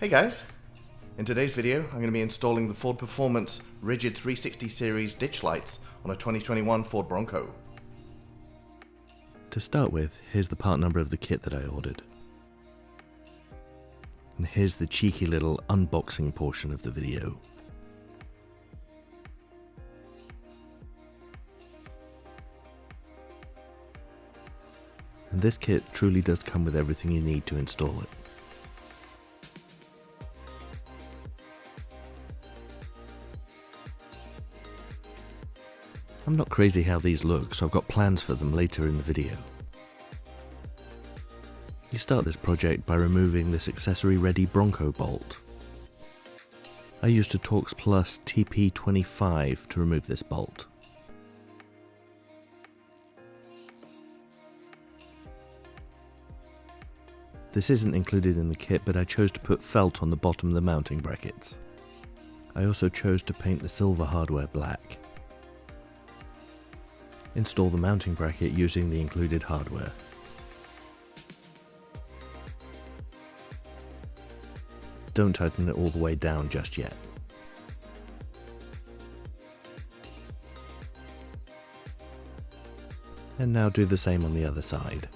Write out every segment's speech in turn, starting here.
Hey guys! In today's video I'm going to be installing the Ford Performance Rigid 360 Series ditch lights on a 2021 Ford Bronco. To start with, here's the part number of the kit that I ordered. And here's the cheeky little unboxing portion of the video. And this kit truly does come with everything you need to install it. I'm not crazy how these look, so I've got plans for them later in the video. You start this project by removing this accessory-ready Bronco bolt. I used a Torx Plus TP25 to remove this bolt. This isn't included in the kit, but I chose to put felt on the bottom of the mounting brackets. I also chose to paint the silver hardware black. Install the mounting bracket using the included hardware. Don't tighten it all the way down just yet. And now do the same on the other side.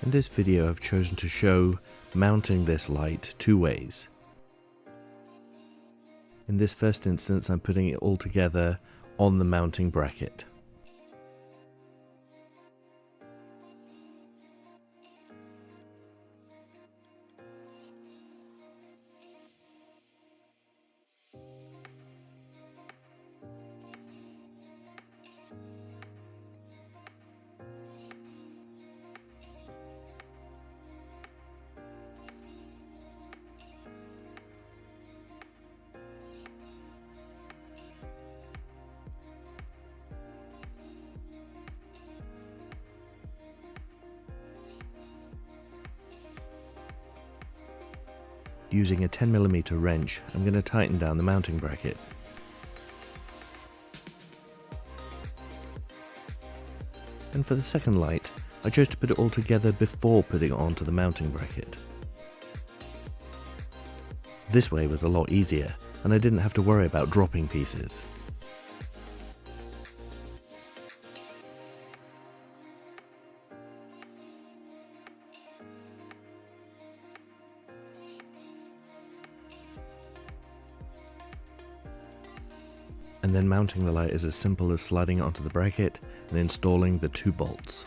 In this video I've chosen to show mounting this light two ways. In this first instance I'm putting it all together on the mounting bracket. Using a 10mm wrench, I'm going to tighten down the mounting bracket. And for the second light, I chose to put it all together before putting it onto the mounting bracket. This way was a lot easier, and I didn't have to worry about dropping pieces. And then mounting the light is as simple as sliding it onto the bracket and installing the two bolts.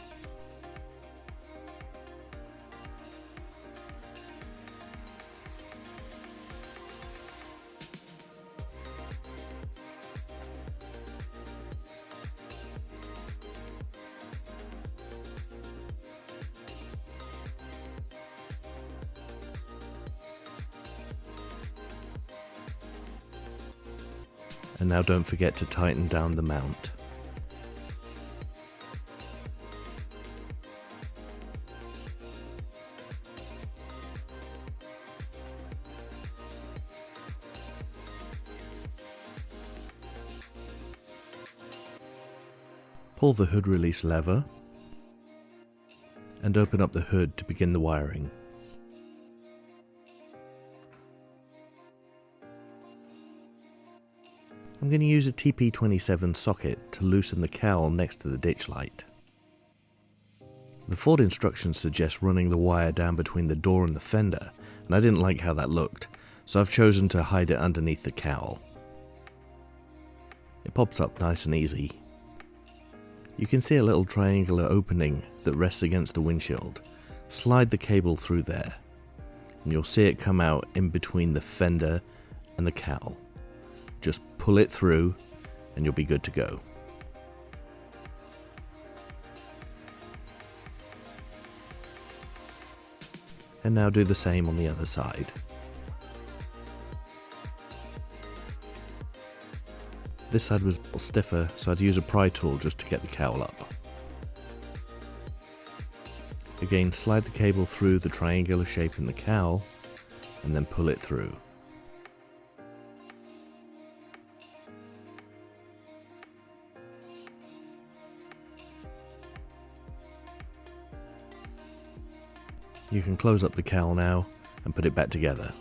And now don't forget to tighten down the mount. Pull the hood release lever and open up the hood to begin the wiring. I'm going to use a TP27 socket to loosen the cowl next to the ditch light. The Ford instructions suggest running the wire down between the door and the fender, and I didn't like how that looked, so I've chosen to hide it underneath the cowl. It pops up nice and easy. You can see a little triangular opening that rests against the windshield. Slide the cable through there, and you'll see it come out in between the fender and the cowl. Just pull it through and you'll be good to go. And now do the same on the other side. This side was a little stiffer, so I'd use a pry tool just to get the cowl up. Again, slide the cable through the triangular shape in the cowl and then pull it through. You can close up the cowl now and put it back together.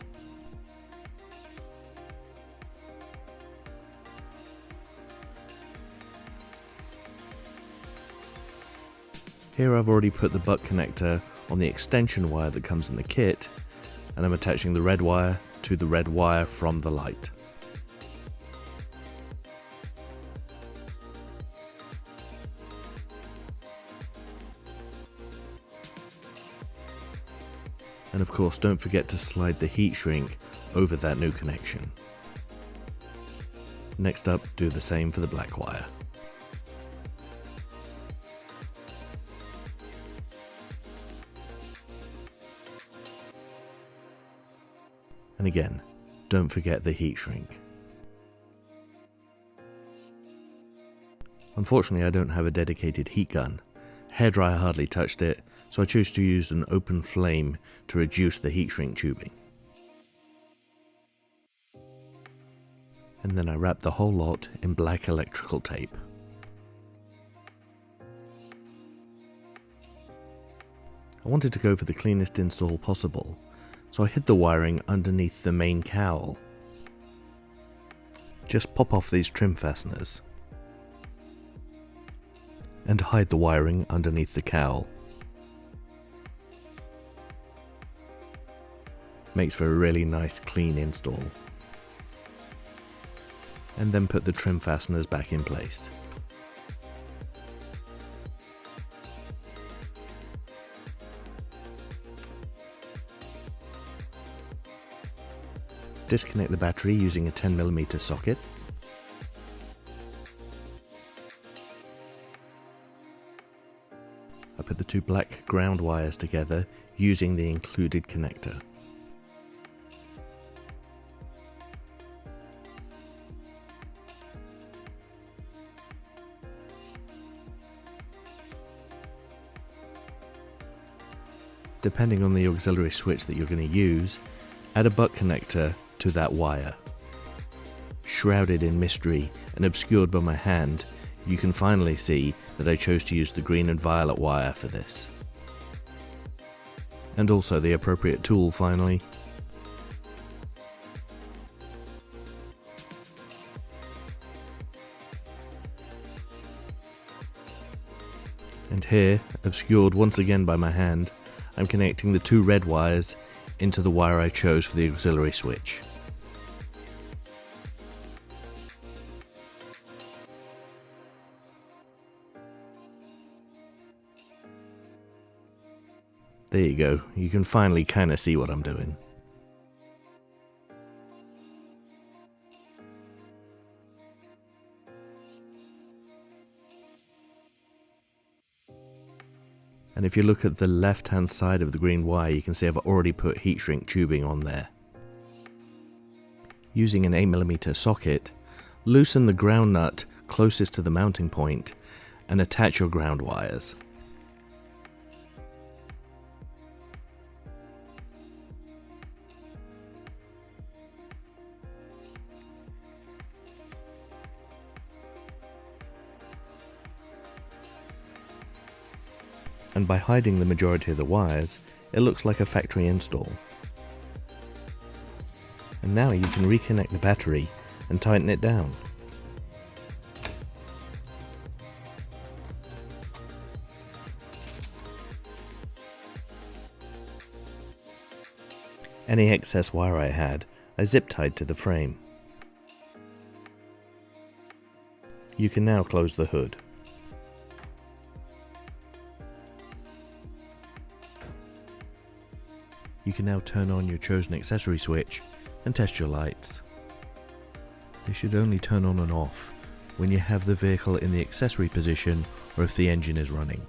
Here I've already put the butt connector on the extension wire that comes in the kit, and I'm attaching the red wire to the red wire from the light. And of course, don't forget to slide the heat shrink over that new connection. Next up, do the same for the black wire. And again, don't forget the heat shrink. Unfortunately, I don't have a dedicated heat gun. Hairdryer hardly touched it, so I chose to use an open flame to reduce the heat shrink tubing. And then I wrapped the whole lot in black electrical tape. I wanted to go for the cleanest install possible, so I hid the wiring underneath the main cowl. Just pop off these trim fasteners and hide the wiring underneath the cowl. Makes for a really nice clean install. And then put the trim fasteners back in place. Disconnect the battery using a 10mm socket. I put the two black ground wires together using the included connector. Depending on the auxiliary switch that you're going to use, add a butt connector to that wire. Shrouded in mystery and obscured by my hand, you can finally see that I chose to use the green and violet wire for this. And also the appropriate tool finally. And here, obscured once again by my hand, I'm connecting the two red wires into the wire I chose for the auxiliary switch. There you go, you can finally kinda see what I'm doing. And if you look at the left hand side of the green wire, you can see I've already put heat shrink tubing on there. Using an 8mm socket, loosen the ground nut closest to the mounting point and attach your ground wires. And by hiding the majority of the wires, it looks like a factory install. And now you can reconnect the battery and tighten it down. Any excess wire I had, I zip tied to the frame. You can now close the hood. You can now turn on your chosen accessory switch and test your lights. They should only turn on and off when you have the vehicle in the accessory position or if the engine is running.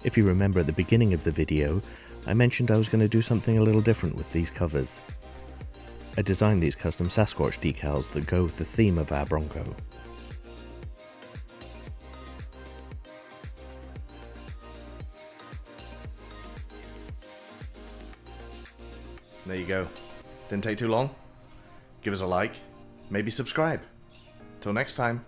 If you remember at the beginning of the video, I mentioned I was going to do something a little different with these covers. I designed these custom Sasquatch decals that go with the theme of our Bronco. There you go. Didn't take too long. Give us a like, maybe subscribe. Till next time.